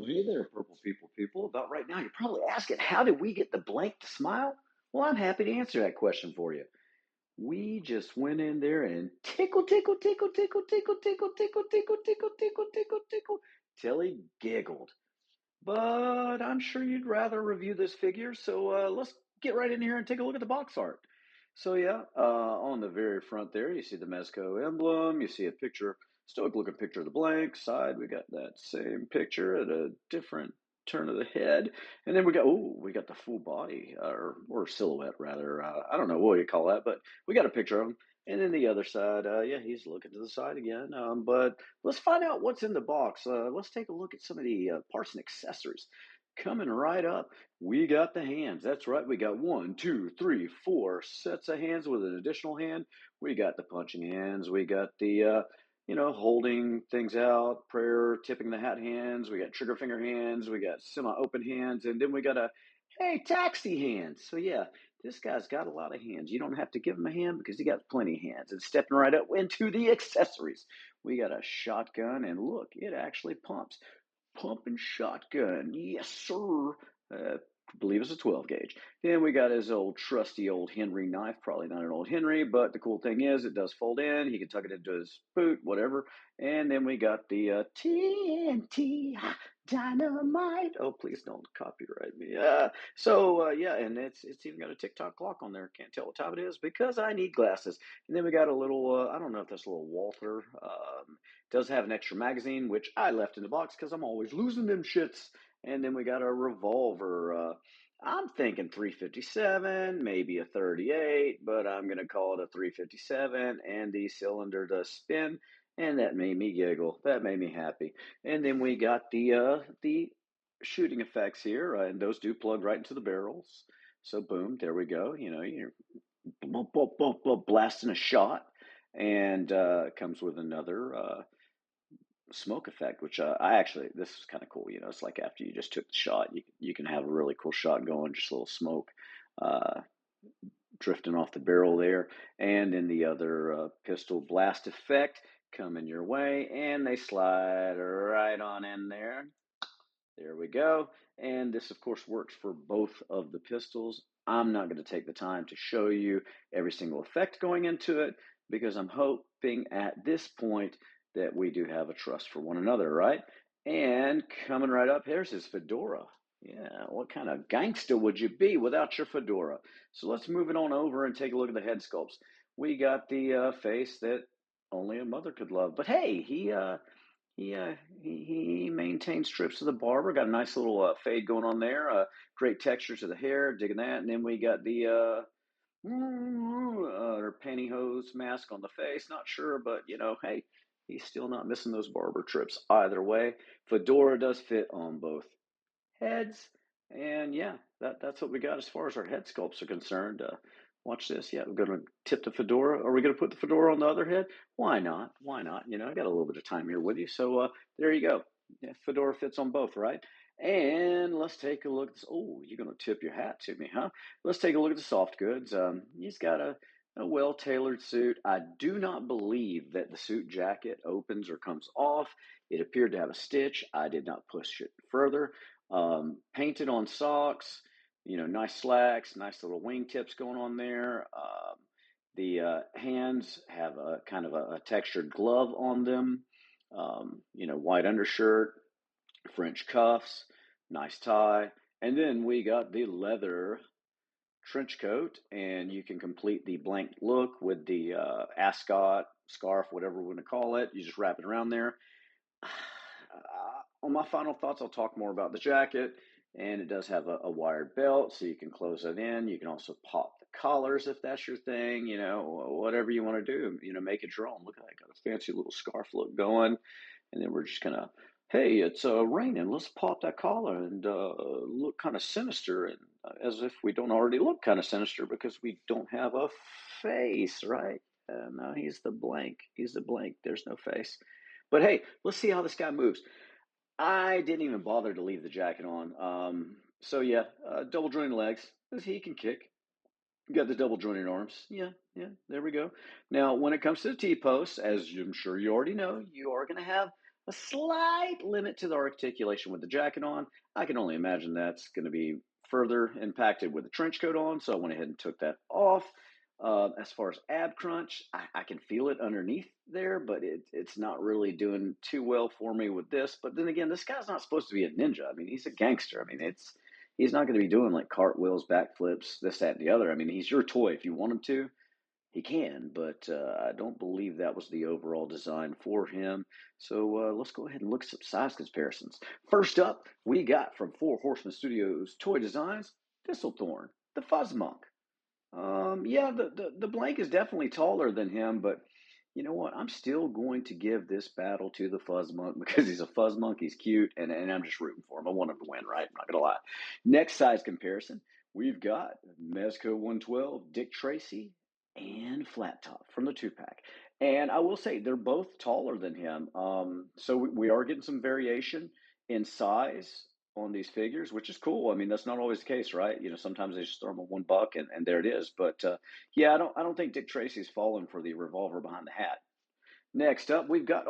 Well, hey there, purple people. About right now, you're probably asking, how did we get the blank to smile? Well, I'm happy to answer that question for you. We just went in there and tickle, tickle, tickle, tickle, tickle, tickle, tickle, tickle, tickle, tickle, tickle, tickle, till he giggled. But I'm sure you'd rather review this figure, so let's get right in here and take a look at the box art. So yeah, on the very front there, you see the Mezco emblem. You see a picture, stoic-looking picture of the blank. Side, we got that same picture at a different turn of the head, and then we got the full body or silhouette rather. I don't know what you call that, but we got a picture of him. And then the other side, yeah, he's looking to the side again. But let's find out what's in the box. Let's take a look at some of the parts and accessories. Coming right up, we got the hands. That's right. We got one, two, three, four sets of hands with an additional hand. We got the punching hands. We got the, holding things out, prayer, tipping the hat hands. We got trigger finger hands. We got semi-open hands. And then we got hey, taxi hands. So yeah, this guy's got a lot of hands. You don't have to give him a hand because he got plenty of hands. And stepping right up into the accessories, we got a shotgun. And look, it actually pumps. Pumping shotgun. Yes, sir. I believe it's a 12 gauge. Then we got his old trusty old Henry knife. Probably not an old Henry, but the cool thing is it does fold in. He can tuck it into his boot, whatever. And then we got the TNT dynamite. Oh, please don't copyright me. Yeah, and it's even got a TikTok clock on there. Can't tell what time it is because I need glasses. And then we got a little, I don't know if that's a little Walther. Does have an extra magazine, which I left in the box because I'm always losing them shits. And then we got a revolver. I'm thinking 357, maybe a 38, but I'm going to call it a 357. And the cylinder does spin, and that made me giggle. That made me happy. And then we got the shooting effects here, and those do plug right into the barrels. So boom, there we go. You're blasting a shot, and it comes with another smoke effect, which I actually, this is kind of cool. It's like after you just took the shot, you can have a really cool shot going, just a little smoke uh, drifting off the barrel there. And then the other pistol blast effect coming your way, and they slide right on in there. There we go. And this, of course, works for both of the pistols. I'm not going to take the time to show you every single effect going into it because I'm hoping at this point that we do have a trust for one another, right? And coming right up, here's his fedora. Yeah, what kind of gangster would you be without your fedora? So let's move it on over and take a look at the head sculpts. We got the face that only a mother could love. But hey, he maintains trips to the barber. Got a nice little fade going on there. Great texture to the hair. Digging that. And then we got the or pantyhose mask on the face. Not sure, but hey, he's still not missing those barber trips either way. Fedora does fit on both heads. And yeah, that's what we got as far as our head sculpts are concerned. Watch this. Yeah, we're going to tip the fedora. Are we going to put the fedora on the other head? Why not? Why not? I got a little bit of time here with you. So there you go. Yeah, fedora fits on both, right? And let's take a look at this. Oh, you're going to tip your hat to me, huh? Let's take a look at the soft goods. He's got a well-tailored suit. I do not believe that the suit jacket opens or comes off. It appeared to have a stitch. I did not push it further. Painted on socks, nice slacks, nice little wingtips going on there. The hands have a kind of a textured glove on them. White undershirt, French cuffs, nice tie. And then we got the leather trench coat, and you can complete the blank look with the ascot, scarf, whatever we want to call it. You just wrap it around there. On my final thoughts, I'll talk more about the jacket, and it does have a wired belt, so you can close it in. You can also pop the collars if that's your thing. Whatever you want to do. Make it your own. Look at that, got a fancy little scarf look going, and then we're just gonna, hey, it's raining. Let's pop that collar and look kind of sinister, and as if we don't already look kind of sinister because we don't have a face, right? No, he's the blank. He's the blank. There's no face. But hey, let's see how this guy moves. I didn't even bother to leave the jacket on. So yeah, double jointed legs. He can kick. You got the double jointed arms. Yeah, yeah, there we go. Now, when it comes to the T post, as I'm sure you already know, you are going to have A slight limit to the articulation with the jacket on. I can only imagine that's going to be further impacted with the trench coat on, so I went ahead and took that off. As far as ab crunch, I can feel it underneath there, but it's not really doing too well for me with this. But then again, this guy's not supposed to be a ninja. I mean, he's a gangster. I mean, he's not going to be doing like cartwheels, backflips, this, that, and the other. I mean, he's your toy. If you want him to, he can, but I don't believe that was the overall design for him. So let's go ahead and look at some size comparisons. First up, we got from Four Horsemen Studios Toy Designs, Thistlethorn, the Fuzzmonk. Yeah, the blank is definitely taller than him, but you know what? I'm still going to give this battle to the Fuzzmonk because he's a Fuzzmonk. He's cute, and I'm just rooting for him. I want him to win, right? I'm not gonna lie. Next size comparison, we've got Mezco 112, Dick Tracy, and Flat Top from the two pack. And I will say they're both taller than him. So we are getting some variation in size on these figures, which is cool. I mean, that's not always the case, right? You know, sometimes they just throw them a $1 and there it is. But yeah, I don't think Dick Tracy's fallen for the revolver behind the hat. Next up, we've got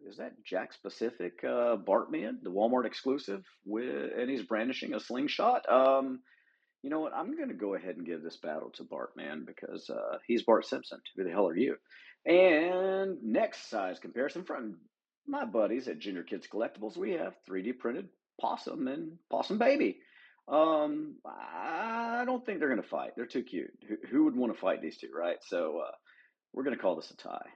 is that Jack Specific Bartman, the Walmart exclusive, and he's brandishing a slingshot. You know what? I'm going to go ahead and give this battle to Bartman because he's Bart Simpson. Who the hell are you? And next size comparison from my buddies at Junior Kids Collectibles, we have 3D printed Possum and Possum Baby. I don't think they're going to fight. They're too cute. Who would want to fight these two, right? So we're going to call this a tie.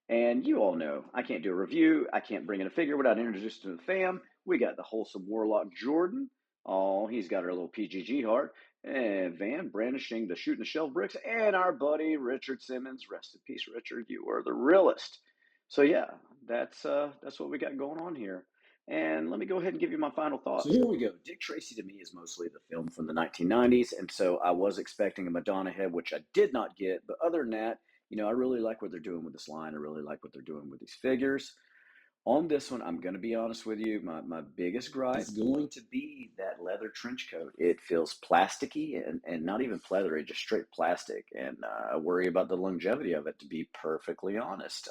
And you all know I can't do a review. I can't bring in a figure without introducing to the fam. We got the wholesome Warlock Jordan. Oh, he's got our little PGG heart. And Van brandishing the shooting the shell bricks. And our buddy Richard Simmons. Rest in peace, Richard. You are the realest. So yeah, that's what we got going on here. And let me go ahead and give you my final thoughts. So here we go. Dick Tracy to me is mostly the film from the 1990s. And so I was expecting a Madonna head, which I did not get. But other than that, you know, I really like what they're doing with this line. I really like what they're doing with these figures. On this one, I'm going to be honest with you. My biggest gripe is going to be that leather trench coat. It feels plasticky and not even pleathery, just straight plastic. And I worry about the longevity of it, to be perfectly honest.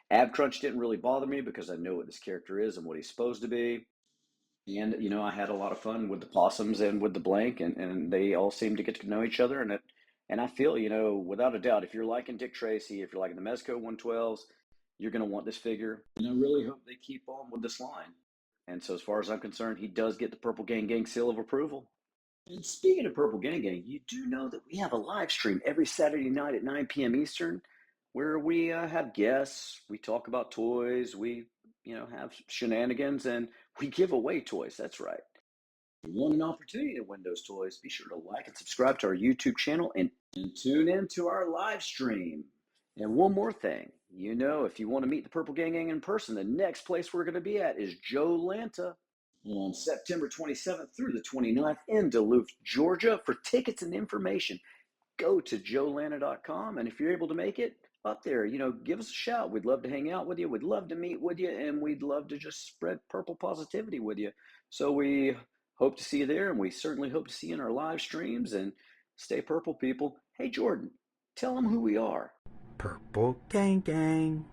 Ab crunch didn't really bother me because I know what this character is and what he's supposed to be. And, you know, I had a lot of fun with the possums and with the blank, and they all seem to get to know each other. And I feel, you know, without a doubt, if you're liking Dick Tracy, if you're liking the Mezco 112s, you're going to want this figure. And I really hope they keep on with this line. And so, as far as I'm concerned, he does get the Purple Gang Gang seal of approval. And speaking of Purple Gang Gang, you do know that we have a live stream every Saturday night at 9 p.m. Eastern where we have guests, we talk about toys, we, you know, have shenanigans, and we give away toys. That's right. If you want an opportunity to win those toys, be sure to like and subscribe to our YouTube channel and tune in to our live stream. And one more thing, you know, if you want to meet the Purple Gang Gang in person, the next place we're going to be at is Joe Lanta on September 27th through the 29th in Duluth, Georgia. For tickets and information, go to joelana.com. And if you're able to make it up there, you know, give us a shout. We'd love to hang out with you. We'd love to meet with you. And we'd love to just spread purple positivity with you. So we hope to see you there. And we certainly hope to see you in our live streams. And stay purple, people. Hey, Jordan, tell them who we are. Purple Gang Gang.